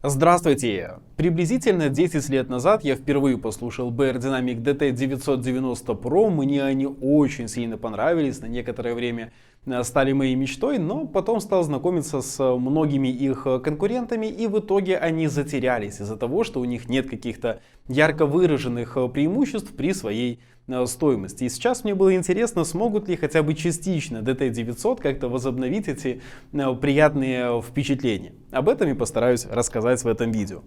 Здравствуйте! Приблизительно 10 лет назад я впервые послушал Beyerdynamic DT990 Pro. Мне они очень сильно понравились, на некоторое время стали моей мечтой, но потом стал знакомиться с многими их конкурентами, и в итоге они затерялись из-за того, что у них нет каких-то ярко выраженных преимуществ при своей стоимости. И сейчас мне было интересно, смогут ли хотя бы частично DT900 как-то возобновить эти приятные впечатления. Об этом я постараюсь рассказать в этом видео.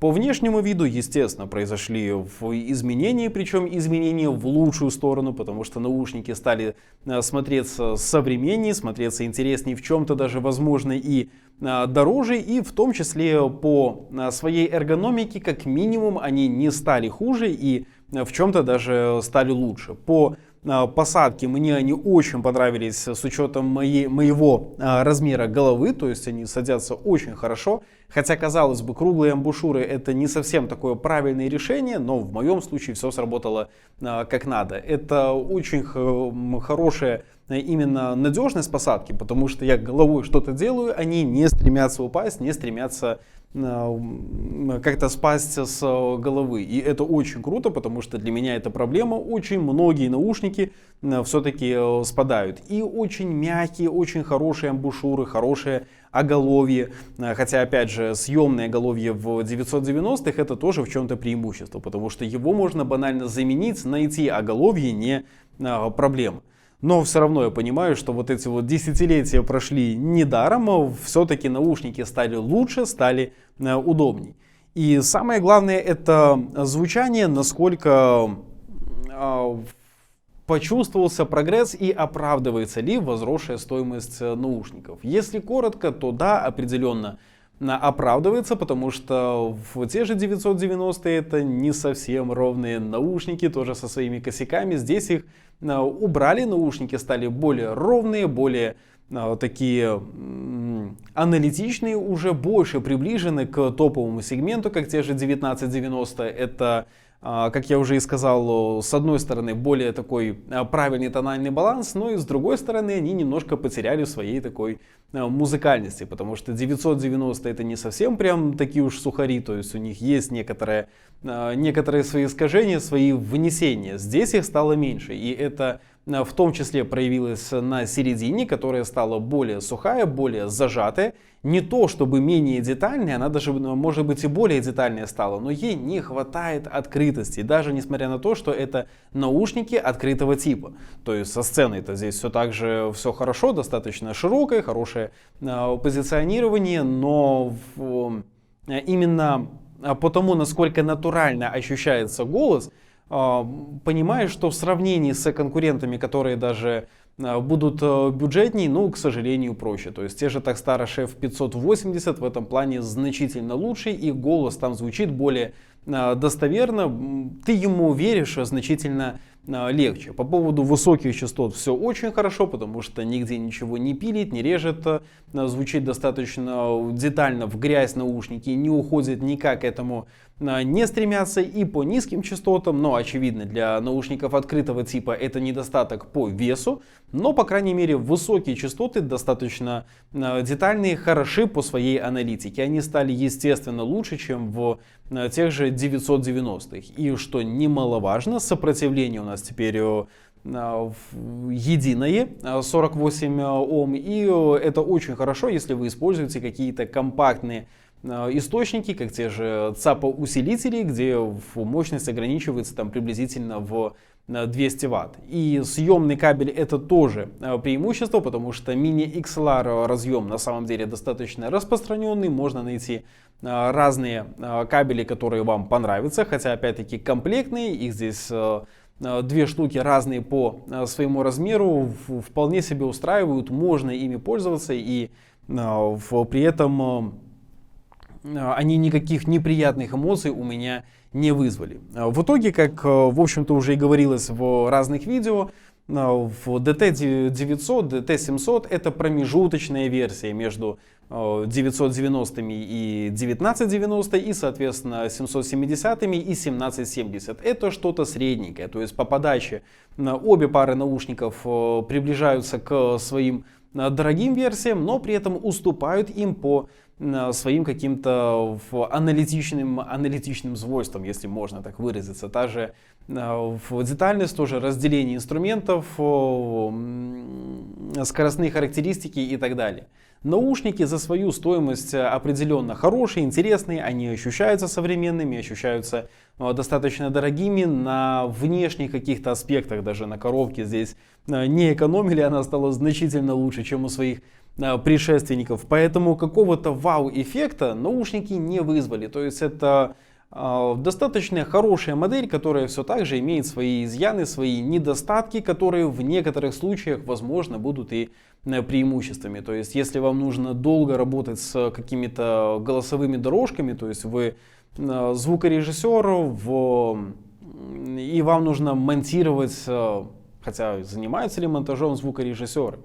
По внешнему виду, естественно, произошли изменения, причем изменения в лучшую сторону, потому что наушники стали смотреться современнее, смотреться интереснее, в чем-то даже, возможно, и дороже, и в том числе по своей эргономике, как минимум, они не стали хуже и в чем-то даже стали лучше. По посадке мне они очень понравились с учетом моего размера головы, то есть они садятся очень хорошо. Хотя, казалось бы, круглые амбушюры это не совсем такое правильное решение, но в моем случае все сработало как надо. Это очень хорошая именно надежность посадки, потому что я головой что-то делаю, они не стремятся упасть, не стремятся как-то спасть с головы. И это очень круто, потому что для меня это проблема. Очень многие наушники все-таки спадают. И очень мягкие, очень хорошие амбушюры, хорошее оголовье. Хотя, опять же, съемное оголовье в 990-х это тоже в чем-то преимущество, потому что его можно банально заменить, найти оголовье не проблема. Но все равно я понимаю, что вот эти вот десятилетия прошли недаром, все-таки наушники стали лучше, стали удобней. И самое главное это звучание, насколько почувствовался прогресс и оправдывается ли возросшая стоимость наушников. Если коротко, то да, определенно оправдывается, потому что в те же 990 это не совсем ровные наушники, тоже со своими косяками. Здесь их убрали, наушники стали более ровные, более такие аналитичные, уже больше приближены к топовому сегменту, как те же 1990. Это, как я уже и сказал, с одной стороны более такой правильный тональный баланс, но и с другой стороны они немножко потеряли в своей такой музыкальности, потому что 990 это не совсем прям такие уж сухари, то есть у них есть некоторые свои искажения, свои внесения. Здесь их стало меньше, и это в том числе проявилось на середине, которая стала более сухая, более зажатая. Не то чтобы менее детальная, она даже может быть и более детальная стала, но ей не хватает открытости, даже несмотря на то, что это наушники открытого типа. То есть со сценой-то здесь все так же все хорошо, достаточно широкое, хорошее позиционирование, но именно по тому, насколько натурально ощущается голос, понимаешь, что в сравнении с конкурентами, которые даже будут бюджетнее, ну, к сожалению, проще. То есть те же Takstar Chef 580 в этом плане значительно лучше, и голос там звучит более достоверно, ты ему веришь значительно легче. По поводу высоких частот все очень хорошо, потому что нигде ничего не пилит, не режет, звучит достаточно детально в грязь наушники, не уходит никак к этому, не стремятся. И по низким частотам, но очевидно для наушников открытого типа это недостаток по весу, но по крайней мере высокие частоты достаточно детальные, хороши по своей аналитике. Они стали естественно лучше, чем в тех же 990-х. И что немаловажно, сопротивление у нас теперь единое, 48 Ом, и это очень хорошо, если вы используете какие-то компактные источники, как те же ЦАПа-усилители, где мощность ограничивается там приблизительно в 200 Вт. И съемный кабель это тоже преимущество, потому что мини-XLR разъем на самом деле достаточно распространенный, можно найти разные кабели, которые вам понравятся, хотя опять-таки комплектные, их здесь две штуки разные по своему размеру, вполне себе устраивают, можно ими пользоваться, и при этом они никаких неприятных эмоций у меня не вызвали. В итоге, как в общем-то уже и говорилось в разных видео, в DT900, DT700 это промежуточная версия между 990 и 1990 и соответственно 770 и 1770. Это что-то средненькое, то есть по подаче обе пары наушников приближаются к своим дорогим версиям, но при этом уступают им по своим каким-то аналитичным свойствам, если можно так выразиться. Та же детальность, тоже разделение инструментов, скоростные характеристики и так далее. Наушники за свою стоимость определенно хорошие, интересные, они ощущаются современными, ощущаются достаточно дорогими. На внешних каких-то аспектах, даже на коробке здесь не экономили, она стала значительно лучше, чем у своих предшественников. Поэтому какого-то вау-эффекта наушники не вызвали. То есть это достаточно хорошая модель, которая все так же имеет свои изъяны, свои недостатки, которые в некоторых случаях, возможно, будут и преимуществами. То есть, если вам нужно долго работать с какими-то голосовыми дорожками, то есть вы звукорежиссер, и вам нужно монтировать, хотя занимаются ли монтажом звукорежиссеры?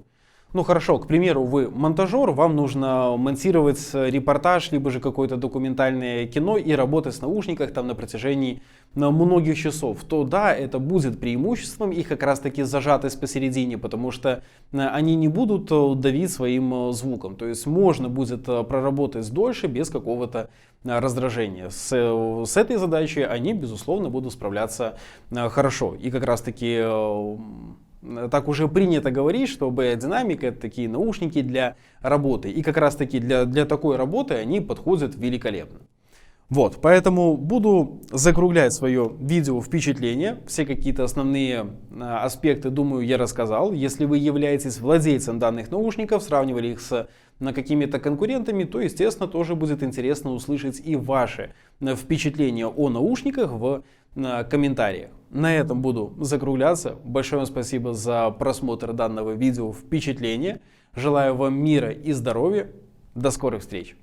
Ну хорошо, к примеру, вы монтажер, вам нужно монтировать репортаж, либо же какое-то документальное кино и работать в наушниках там на протяжении многих часов, то да, это будет преимуществом и как раз таки зажатость посередине, потому что они не будут давить своим звуком. То есть можно будет проработать дольше без какого-то раздражения. С этой задачей они, безусловно, будут справляться хорошо. И как раз таки так уже принято говорить, что B-динамика — это такие наушники для работы. И как раз таки для такой работы они подходят великолепно. Вот, поэтому буду закруглять свое видео впечатление. Все какие-то основные аспекты, думаю, я рассказал. Если вы являетесь владельцем данных наушников, сравнивали их с какими-то конкурентами, то, естественно, тоже будет интересно услышать и ваши впечатления о наушниках в комментариях. На этом буду закругляться. Большое вам спасибо за просмотр данного видео впечатления. Желаю вам мира и здоровья. До скорых встреч!